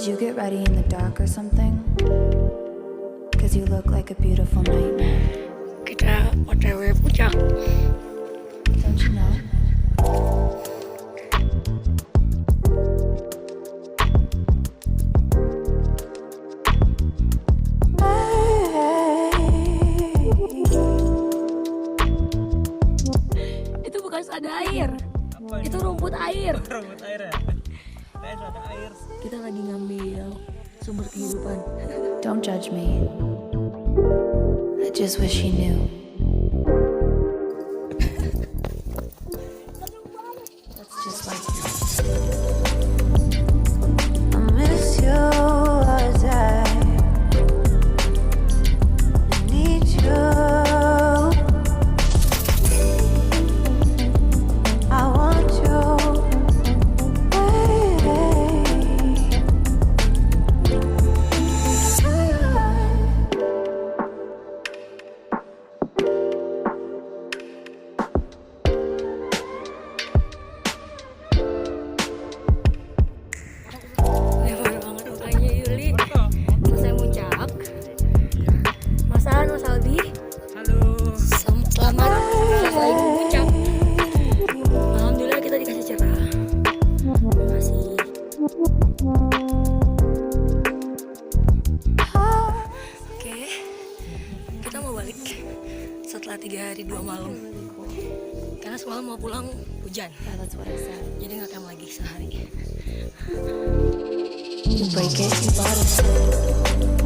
you get ready in the dark or something? Cause you look like a beautiful nightmare. Kita OTW puncak. Don't you know? Itu bukan selada air. Itu rumput air. Rumput air ya? Kayak selada air. Kita lagi ngambil sumber kehidupan. Don't judge me. I just wish you knew. That's just like you. I miss you as I need you. I want you. Lebar banget mukanya Yuli. Selesai muncak. Mas An, Mas Albi. Halo. Selamat selesai muncak. Alhamdulillah kita dikasih cerah. Terima kasih. Oke, kita mau balik setelah 3 hari 2 malam. Karena semalam mau pulang hujan. Yeah, that's what I said. Jadi nggak camp lagi sehari. You break it, you bought it.